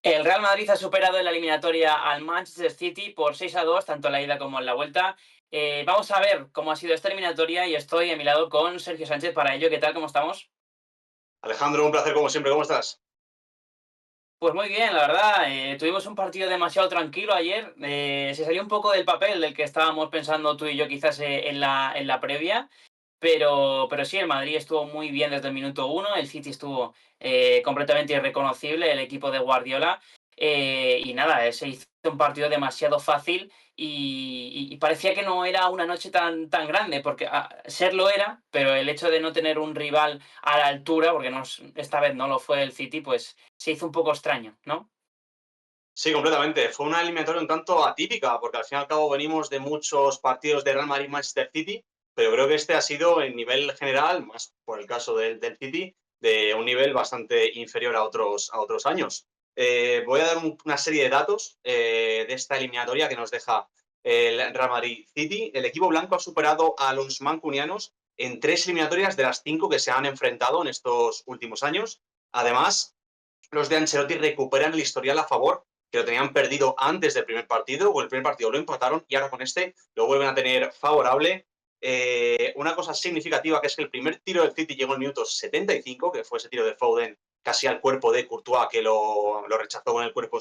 El Real Madrid ha superado en la eliminatoria al Manchester City por 6-2, tanto en la ida como en la vuelta. Vamos a ver cómo ha sido esta eliminatoria y estoy a mi lado con Sergio Sánchez para ello. ¿Qué tal? ¿Cómo estamos? Alejandro, un placer como siempre, ¿cómo estás? Pues muy bien, la verdad. Tuvimos un partido demasiado tranquilo ayer. Se salió un poco del papel del que estábamos pensando tú y yo quizás en la previa. Pero sí, el Madrid estuvo muy bien desde el minuto uno, el City estuvo completamente irreconocible, el equipo de Guardiola, y nada, se hizo un partido demasiado fácil y parecía que no era una noche tan grande, porque serlo era, pero el hecho de no tener un rival a la altura, porque esta vez no lo fue el City, pues se hizo un poco extraño, ¿no? Sí, completamente. Fue una eliminatoria un tanto atípica, porque al fin y al cabo venimos de muchos partidos de Real Madrid-Manchester City, pero creo que este ha sido en nivel general, más por el caso del City, de un nivel bastante inferior a otros años. Voy a dar una serie de datos de esta eliminatoria que nos deja el Real Madrid-City. El equipo blanco ha superado a los mancunianos en 3 eliminatorias de las 5 que se han enfrentado en estos últimos años. Además, los de Ancelotti recuperan el historial a favor, que lo tenían perdido antes del primer partido, o el primer partido lo empataron y ahora con este lo vuelven a tener favorable. Una cosa significativa que es que el primer tiro del City llegó en el minuto 75, que fue ese tiro de Foden casi al cuerpo de Courtois, que lo rechazó con el cuerpo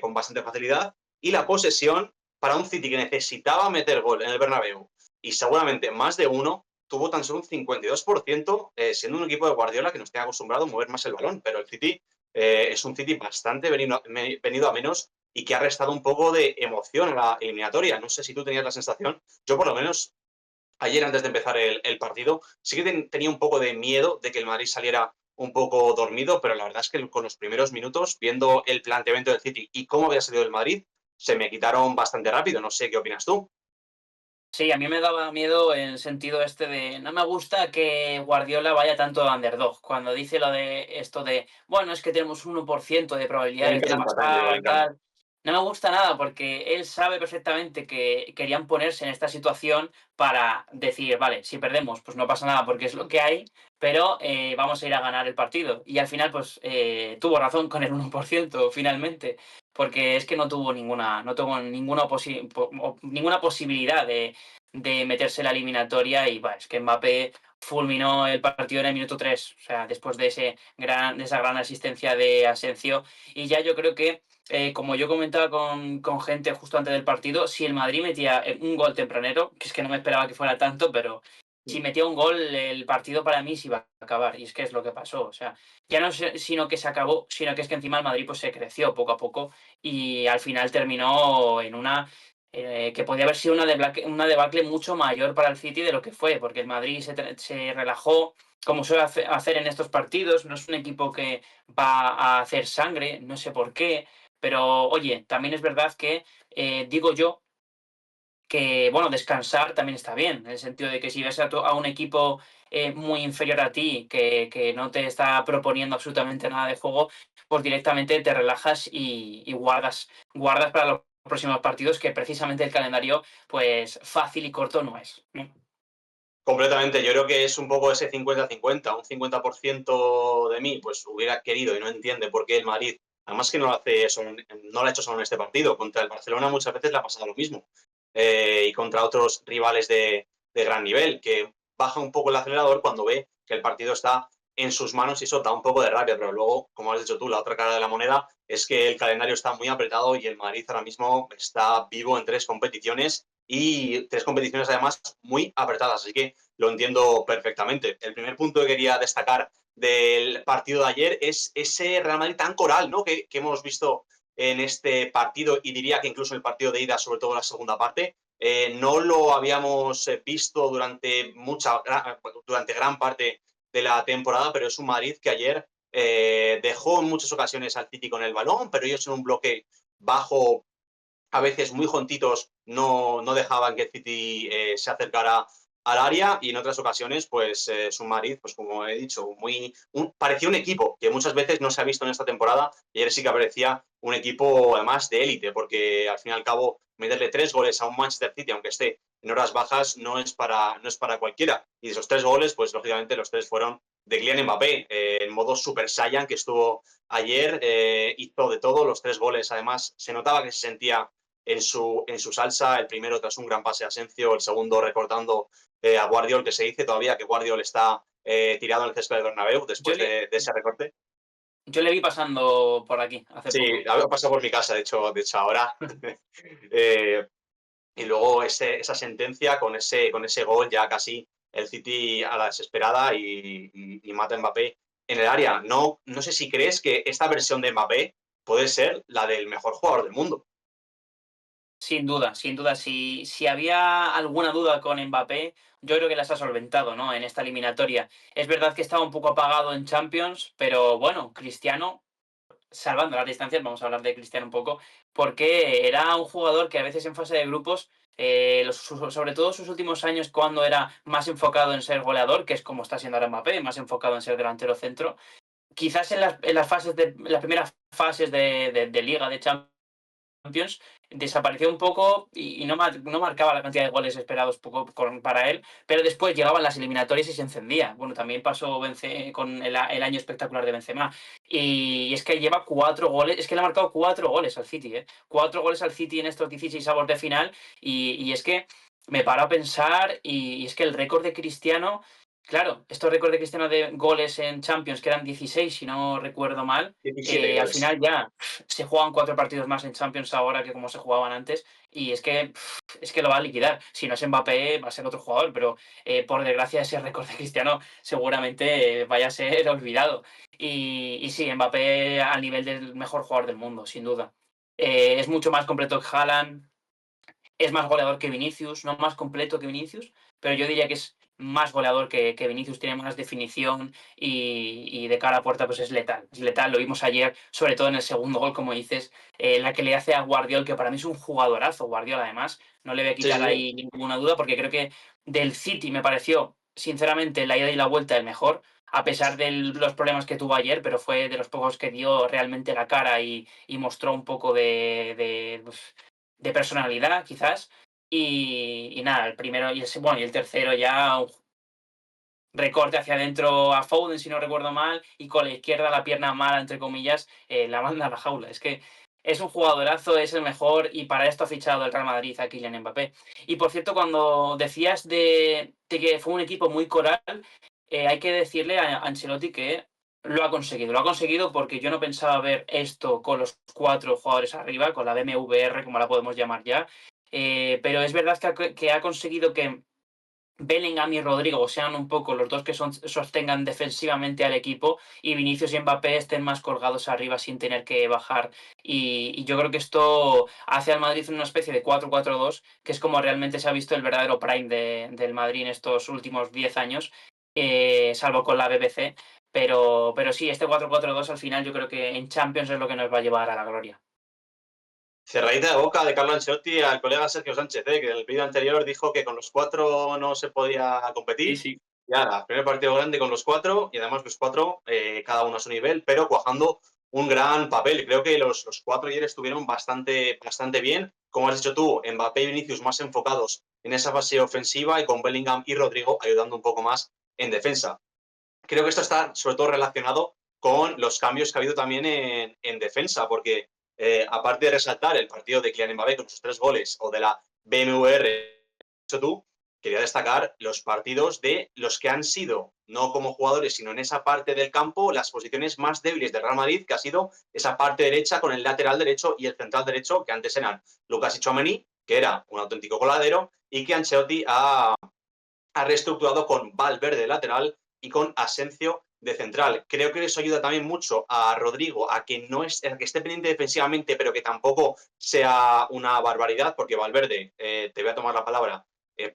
con bastante facilidad. Y la posesión para un City que necesitaba meter gol en el Bernabéu y seguramente más de uno, tuvo tan solo un 52%, siendo un equipo de Guardiola que nos tiene acostumbrado a mover más el balón, pero el City es un City bastante venido a menos y que ha restado un poco de emoción a la eliminatoria. No sé si tú tenías la sensación, yo por lo menos ayer antes de empezar el partido, sí que tenía un poco de miedo de que el Madrid saliera un poco dormido, pero la verdad es que con los primeros minutos, viendo el planteamiento del City y cómo había salido el Madrid, se me quitaron bastante rápido. No sé qué opinas tú. Sí, a mí me daba miedo en el sentido este de no me gusta que Guardiola vaya tanto de underdog. Cuando dice lo de esto de, bueno, es que tenemos un 1% de probabilidades de Siempre patán, pasar, gritando. tal. No me gusta nada porque él sabe perfectamente que querían ponerse en esta situación para decir, vale, si perdemos, pues no pasa nada porque es lo que hay, pero vamos a ir a ganar el partido. Y al final, pues tuvo razón con el 1% finalmente, porque es que no tuvo ninguna posibilidad de meterse en la eliminatoria y es que Mbappé fulminó el partido en el minuto 3, o sea, después de esa gran asistencia de Asensio. Y ya yo creo que, como yo comentaba con gente justo antes del partido, si el Madrid metía un gol tempranero, que es que no me esperaba que fuera tanto, pero si metía un gol, el partido para mí se iba a acabar. Y es que es lo que pasó. O sea, ya no sino que se acabó, sino que es que encima el Madrid pues, se creció poco a poco y al final terminó en una que podía haber sido una debacle mucho mayor para el City de lo que fue, porque el Madrid se relajó, como suele hacer en estos partidos. No es un equipo que va a hacer sangre, no sé por qué, pero oye, también es verdad que digo yo que, bueno, descansar también está bien, en el sentido de que si ves a un equipo muy inferior a ti, que no te está proponiendo absolutamente nada de juego, pues directamente te relajas y guardas para los próximos partidos, que precisamente el calendario, pues fácil y corto no es, ¿no? Completamente, yo creo que es un poco ese 50-50. Un 50% de mí pues hubiera querido y no entiende por qué el Madrid, además que no lo hace no lo ha hecho solo en este partido, contra el Barcelona muchas veces le ha pasado lo mismo. Y contra otros rivales de gran nivel, que baja un poco el acelerador cuando ve que el partido está en sus manos y eso da un poco de rabia, pero luego, como has dicho tú, la otra cara de la moneda es que el calendario está muy apretado y el Madrid ahora mismo está vivo en 3 competiciones y 3 competiciones además muy apretadas, así que lo entiendo perfectamente. El primer punto que quería destacar del partido de ayer es ese Real Madrid tan coral, ¿no? que hemos visto en este partido y diría que incluso en el partido de ida, sobre todo la segunda parte. No lo habíamos visto durante gran parte de la temporada, pero es un Madrid que ayer dejó en muchas ocasiones al City con el balón, pero ellos en un bloque bajo a veces muy juntitos no dejaban que el City se acercara al área y en otras ocasiones pues es un Madrid, pues como he dicho, parecía un equipo que muchas veces no se ha visto en esta temporada y ayer sí que parecía un equipo además de élite porque al fin y al cabo meterle 3 goles a un Manchester City, aunque esté en horas bajas, no es para cualquiera. Y de esos 3 goles, pues lógicamente los 3 fueron de Kylian Mbappé, en modo Super Saiyan, que estuvo ayer, hizo de todo, los 3 goles. Además, se notaba que se sentía en su salsa, el primero tras un gran pase a Asensio, el segundo recortando a Guardiol, que se dice todavía que Guardiol está tirado en el césped de Bernabéu Yo después le, de ese recorte. yo le vi pasando por aquí hace Sí, poco. había pasado por mi casa, de hecho ahora. Eh, y luego esa sentencia con ese gol, ya casi el City a la desesperada y mata a Mbappé en el área. No sé si crees que esta versión de Mbappé puede ser la del mejor jugador del mundo. Sin duda, sin duda. Si había alguna duda con Mbappé, yo creo que las ha solventado, ¿no? En esta eliminatoria. Es verdad que estaba un poco apagado en Champions, pero bueno, Cristiano, salvando las distancias, vamos a hablar de Cristiano un poco, porque era un jugador que a veces en fase de grupos, sobre todo sus últimos años, cuando era más enfocado en ser goleador, que es como está siendo ahora Mbappé, más enfocado en ser delantero centro, quizás en las primeras fases de Liga, de Champions, desapareció un poco y no marcaba la cantidad de goles esperados para él, pero después llegaban las eliminatorias y se encendía. Bueno, también pasó con el año espectacular de Benzema. Y es que lleva 4 goles, es que le ha marcado 4 goles al City, ¿eh? 4 goles al City en estos 16avos de final. Y es que me paro a pensar, y es que el récord de Cristiano, claro, estos récords de Cristiano de goles en Champions, que eran 16, si no recuerdo mal, 17 creo al que es. final ya se juegan 4 partidos más en Champions ahora que como se jugaban antes, y es que lo va a liquidar. Si no es Mbappé, va a ser otro jugador, pero por desgracia ese récord de Cristiano seguramente vaya a ser olvidado. Y sí, Mbappé al nivel del mejor jugador del mundo, sin duda. Es mucho más completo que Haaland, es más goleador que Vinicius, no más completo que Vinicius, pero yo diría que es más goleador que Vinicius, tiene más definición y de cara a puerta pues es letal. Es letal, lo vimos ayer, sobre todo en el segundo gol, como dices, la que le hace a Guardiol, que para mí es un jugadorazo, Guardiol además, no le voy a Sí, quitar sí, sí. ahí ninguna duda, porque creo que del City me pareció, sinceramente, la ida y la vuelta el mejor, a pesar de los problemas que tuvo ayer, pero fue de los pocos que dio realmente la cara y mostró un poco de personalidad, quizás. Y nada, el primero bueno, y el tercero ya un recorte hacia adentro a Foden, si no recuerdo mal, y con la izquierda la pierna mala, entre comillas, la manda a la jaula. Es que es un jugadorazo, es el mejor, y para esto ha fichado el Real Madrid a Kylian Mbappé. Y por cierto, cuando decías de que fue un equipo muy coral, hay que decirle a Ancelotti que lo ha conseguido. Lo ha conseguido porque yo no pensaba ver esto con los 4 jugadores arriba, con la BMVR, como la podemos llamar ya. Pero es verdad que ha conseguido que Bellingham y Rodrigo sean un poco los dos que sostengan defensivamente al equipo, y Vinicius y Mbappé estén más colgados arriba sin tener que bajar. Y yo creo que esto hace al Madrid una especie de 4-4-2, que es como realmente se ha visto el verdadero prime del Madrid en estos últimos 10 años, salvo con la BBC. Pero sí, este 4-4-2 al final yo creo que en Champions es lo que nos va a llevar a la gloria. Cerradita de boca de Carlo Ancelotti al colega Sergio Sánchez, que en el vídeo anterior dijo que con los 4 no se podía Sí, competir. sí. Y ahora, primer partido grande con los 4 y además los 4, cada uno a su nivel, pero cuajando un gran papel. Creo que los 4 ayer estuvieron bastante, bastante bien. Como has dicho tú, Mbappé y Vinicius más enfocados en esa fase ofensiva y con Bellingham y Rodrigo ayudando un poco más en defensa. Creo que esto está sobre todo relacionado con los cambios que ha habido también en defensa, porque aparte de resaltar el partido de Kylian Mbappé con sus 3 goles o de la BMVR, tú, quería destacar los partidos de los que han sido, no como jugadores, sino en esa parte del campo, las posiciones más débiles del Real Madrid, que ha sido esa parte derecha con el lateral derecho y el central derecho, que antes eran Lucas y Tchouaméni, que era un auténtico coladero, y que Ancelotti ha reestructurado con Valverde de lateral y con Asensio de central. Creo que eso ayuda también mucho a Rodrigo a que a que esté pendiente defensivamente, pero que tampoco sea una barbaridad, porque Valverde, te voy a tomar la palabra,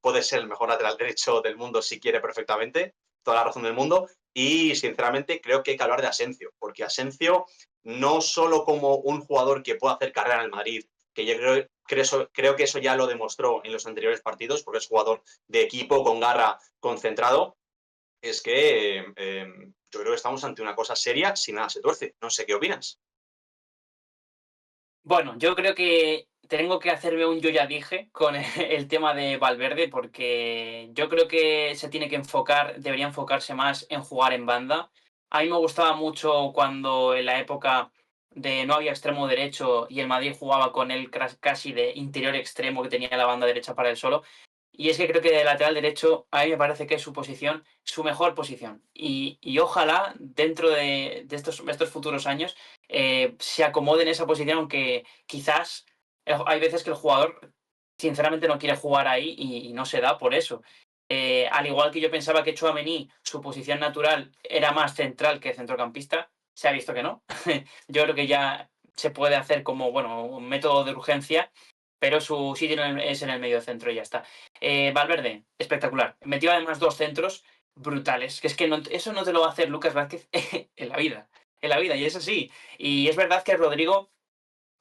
puede ser el mejor lateral derecho del mundo si quiere perfectamente, toda la razón del mundo. Y sinceramente creo que hay que hablar de Asensio, porque Asensio no solo como un jugador que puede hacer carrera en el Madrid, que yo creo que eso ya lo demostró en los anteriores partidos, porque es jugador de equipo, con garra, concentrado, es que yo creo que estamos ante una cosa seria si nada se tuerce. No sé qué opinas. Bueno, yo creo que tengo que hacerme un yo ya dije con el tema de Valverde, porque yo creo que se tiene que enfocar, debería enfocarse más en jugar en banda. A mí me gustaba mucho cuando en la época de no había extremo derecho y el Madrid jugaba con él casi de interior extremo que tenía la banda derecha para él solo. Y es que creo que de lateral derecho a mí me parece que es su posición, su mejor posición. Y ojalá dentro de estos futuros años se acomode en esa posición, aunque quizás hay veces que el jugador sinceramente no quiere jugar ahí y no se da por eso. Al igual que yo pensaba que Tchouaméni, su posición natural era más central que centrocampista, se ha visto que no. Yo creo que ya se puede hacer como, bueno, un método de urgencia, pero su sitio es en el medio centro y ya está. Valverde, espectacular. Metió además dos centros brutales, que es que eso no te lo va a hacer Lucas Vázquez en la vida. En la vida, y es así. Y es verdad que Rodrigo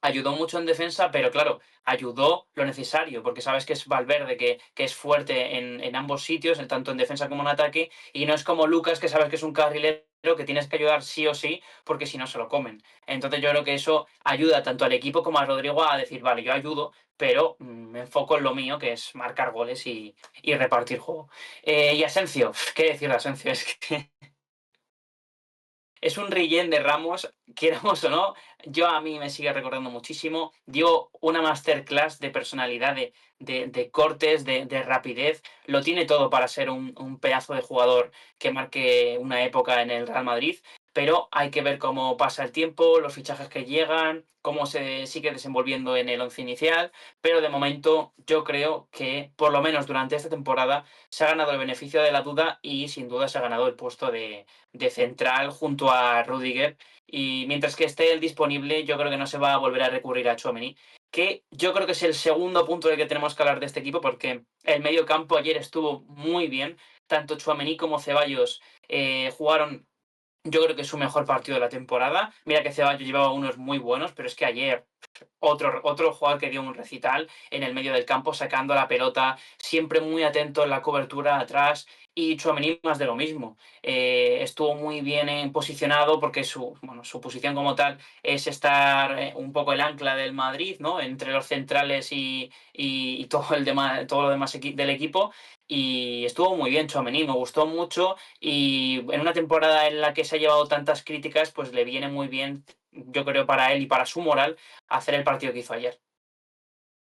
ayudó mucho en defensa, pero claro, ayudó lo necesario, porque sabes que es Valverde, que es fuerte en ambos sitios, tanto en defensa como en ataque, y no es como Lucas, que sabes que es un carrilero que tienes que ayudar sí o sí, porque si no se lo comen. Entonces yo creo que eso ayuda tanto al equipo como a Rodrigo a decir, vale, yo ayudo, pero me enfoco en lo mío, que es marcar goles y repartir juego. Y Asensio, ¿qué decir de Asensio? Es que es un rellén de Ramos, queramos o no, yo a mí me sigue recordando muchísimo. Dio una masterclass de personalidad, de cortes, de rapidez. Lo tiene todo para ser un pedazo de jugador que marque una época en el Real Madrid, pero hay que ver cómo pasa el tiempo, los fichajes que llegan, cómo se sigue desenvolviendo en el once inicial, pero de momento yo creo que por lo menos durante esta temporada se ha ganado el beneficio de la duda y sin duda se ha ganado el puesto de central junto a Rudiger. Y mientras que esté él disponible, yo creo que no se va a volver a recurrir a Tchouaméni, que yo creo que es el segundo punto del que tenemos que hablar de este equipo, porque el medio campo ayer estuvo muy bien. Tanto Tchouaméni como Ceballos jugaron, yo creo que su mejor partido de la temporada. Mira que Ceballos llevaba unos muy buenos, pero es que ayer otro jugador que dio un recital en el medio del campo, sacando la pelota, siempre muy atento en la cobertura atrás, y Tchouaméni más de lo mismo. Estuvo muy bien posicionado porque bueno, su posición como tal es estar un poco el ancla del Madrid, ¿no? Entre los centrales y todo lo demás del equipo. Y estuvo muy bien Tchouaméni, me gustó mucho y en una temporada en la que se ha llevado tantas críticas, pues le viene muy bien, yo creo, para él y para su moral, hacer el partido que hizo ayer.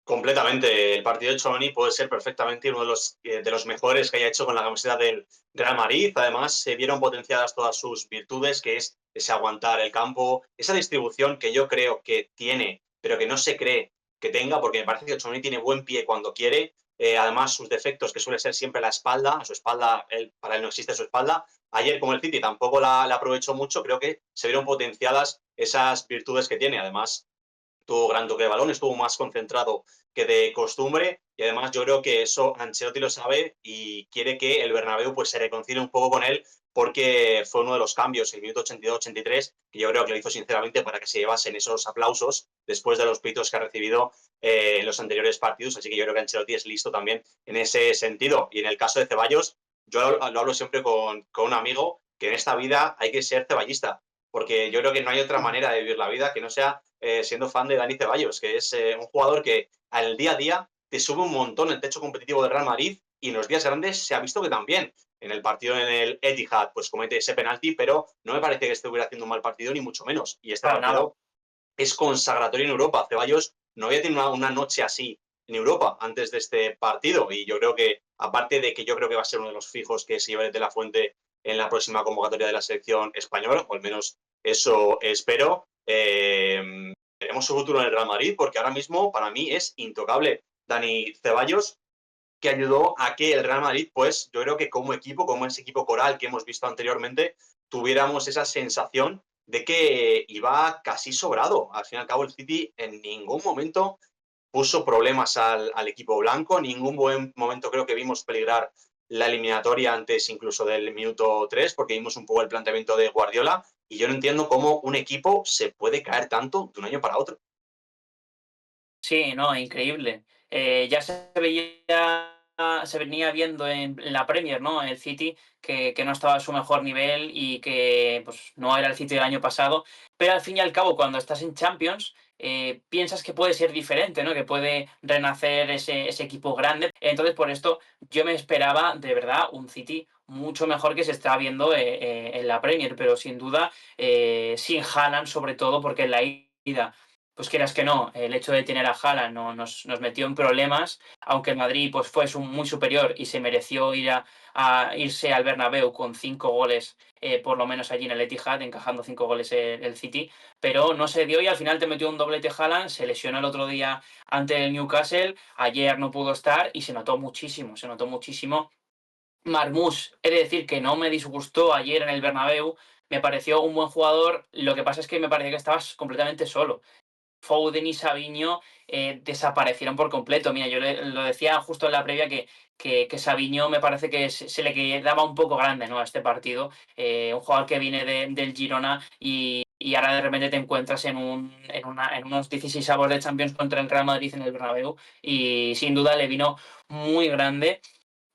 Completamente. El partido de Tchouaméni puede ser perfectamente uno de los mejores que haya hecho con la camiseta del Real Madrid. Además, se vieron potenciadas todas sus virtudes, que es ese aguantar el campo, esa distribución que yo creo que tiene, pero que no se cree que tenga, porque me parece que Tchouaméni tiene buen pie cuando quiere. Además, sus defectos, que suele ser siempre la espalda, a su espalda, para él no existe su espalda. Ayer, como el City tampoco la aprovechó mucho, creo que se vieron potenciadas esas virtudes que tiene. Además, tuvo gran toque de balón, estuvo más concentrado que de costumbre y además yo creo que eso Ancelotti lo sabe y quiere que el Bernabéu pues se reconcilie un poco con él porque fue uno de los cambios en el minuto 82-83 que yo creo que lo hizo sinceramente para que se llevasen esos aplausos después de los pitos que ha recibido en los anteriores partidos, así que yo creo que Ancelotti es listo también en ese sentido. Y en el caso de Ceballos, yo lo hablo siempre con un amigo que en esta vida hay que ser ceballista, porque yo creo que no hay otra manera de vivir la vida que no sea siendo fan de Dani Ceballos, que es un jugador que al día a día te sube un montón el techo competitivo del Real Madrid y en los días grandes se ha visto que también. En el partido en el Etihad, pues comete ese penalti, pero no me parece que estuviera haciendo un mal partido, ni mucho menos. Y este Para nada. partido es consagratorio en Europa. Ceballos no había tenido una noche así en Europa antes de este partido y yo creo que, aparte de que yo creo que va a ser uno de los fijos que se lleve de la Fuente en la próxima convocatoria de la selección española, o al menos eso espero, veremos su futuro en el Real Madrid porque ahora mismo para mí es intocable Dani Ceballos, que ayudó a que el Real Madrid, pues yo creo que como equipo, como ese equipo coral que hemos visto anteriormente, tuviéramos esa sensación de que iba casi sobrado. Al fin y al cabo, el City en ningún momento puso problemas al equipo blanco, en ningún buen momento creo que vimos peligrar la eliminatoria antes incluso del minuto 3, porque vimos un poco el planteamiento de Guardiola, y yo no entiendo cómo un equipo se puede caer tanto de un año para otro. Sí, no, increíble. Ya se veía se venía viendo en la Premier, ¿no? El City, que no estaba a su mejor nivel y que pues, no era el City del año pasado. Pero al fin y al cabo, cuando estás en Champions, piensas que puede ser diferente, ¿no? Que puede renacer ese equipo grande. Entonces, por esto, yo me esperaba de verdad un City mucho mejor que se está viendo en la Premier, pero sin duda, sin Haaland sobre todo, porque en la ida, pues quieras que no, el hecho de tener a Haaland nos metió en problemas, aunque el Madrid pues, fue muy superior y se mereció a irse al Bernabéu con 5 goles, por lo menos allí en el Etihad, encajando 5 goles el City, pero no se dio y al final te metió un doblete Haaland, se lesionó el otro día ante el Newcastle, ayer no pudo estar y se notó muchísimo, se notó muchísimo. Marmoush, he de decir que no me disgustó ayer en el Bernabéu, me pareció un buen jugador, lo que pasa es que me parecía que estabas completamente solo. Foden y Savinho desaparecieron por completo. Mira, yo lo decía justo en la previa que Savinho me parece que se le quedaba un poco grande, ¿no? A este partido. Un jugador que viene del Girona y ahora de repente te encuentras en unos 16 avos de Champions contra el Real Madrid en el Bernabéu y sin duda le vino muy grande.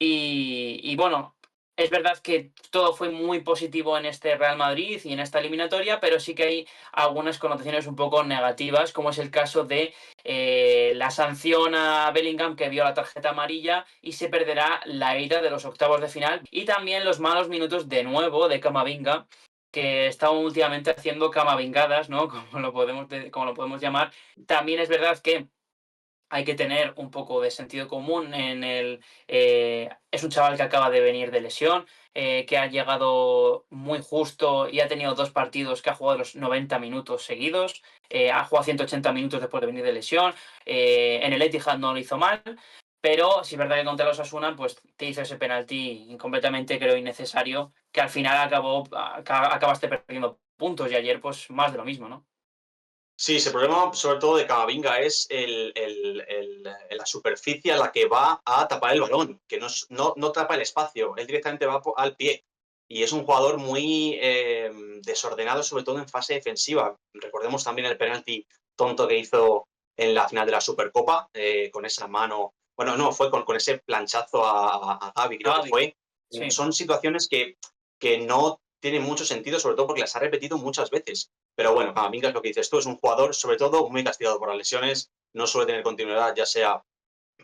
Y bueno, es verdad que todo fue muy positivo en este Real Madrid y en esta eliminatoria, pero sí que hay algunas connotaciones un poco negativas, como es el caso de la sanción a Bellingham que vio la tarjeta amarilla y se perderá la ida de los octavos de final. Y también los malos minutos de nuevo de Camavinga, que está últimamente haciendo camavingadas, ¿no? Como lo podemos llamar. También es verdad que hay que tener un poco de sentido común es un chaval que acaba de venir de lesión, que ha llegado muy justo y ha tenido 2 partidos que ha jugado los 90 minutos seguidos, ha jugado 180 minutos después de venir de lesión, en el Etihad no lo hizo mal, pero si es verdad que contra los Asuna, pues te hizo ese penalti completamente, creo, innecesario, que al final acabaste perdiendo puntos y ayer pues más de lo mismo, ¿no? Sí, ese problema sobre todo de Camavinga es la superficie a la que va a tapar el balón, que no tapa el espacio, él directamente va al pie. Y es un jugador muy desordenado, sobre todo en fase defensiva. Recordemos también el penalti tonto que hizo en la final de la Supercopa, con esa mano, bueno, no, fue con ese planchazo a Gavi, creo que Gavi, fue. sí. Son situaciones que no tienen mucho sentido, sobre todo porque las ha repetido muchas veces. Pero bueno, Camavinga es lo que dices tú, es un jugador sobre todo muy castigado por las lesiones, no suele tener continuidad, ya sea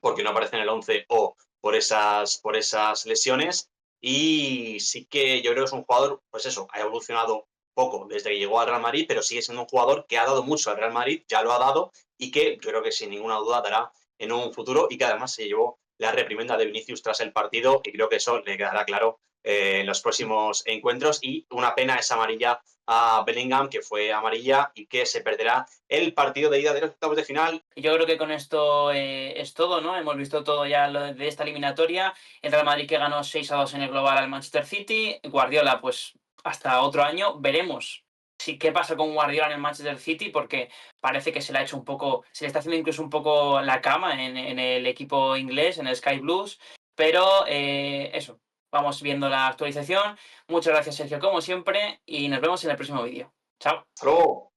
porque no aparece en el 11 o por esas lesiones. Y sí que yo creo que es un jugador, pues eso, ha evolucionado poco desde que llegó al Real Madrid, pero sigue siendo un jugador que ha dado mucho al Real Madrid, ya lo ha dado y que yo creo que sin ninguna duda dará en un futuro y que además se llevó la reprimenda de Vinicius tras el partido y creo que eso le quedará claro en los próximos encuentros y una pena esa amarilla a Bellingham, que fue amarilla y que se perderá el partido de ida de los octavos de final. Y yo creo que con esto es todo, ¿no? Hemos visto todo ya lo de esta eliminatoria. El Real Madrid que ganó 6-2 en el global al Manchester City. Guardiola, pues hasta otro año. Veremos qué pasa con Guardiola en el Manchester City, porque parece que se le ha hecho un poco, se le está haciendo incluso un poco la cama en el equipo inglés, en el Sky Blues. Pero eso, vamos viendo la actualización. Muchas gracias, Sergio, como siempre, y nos vemos en el próximo vídeo. Chao. ¡Hasta luego!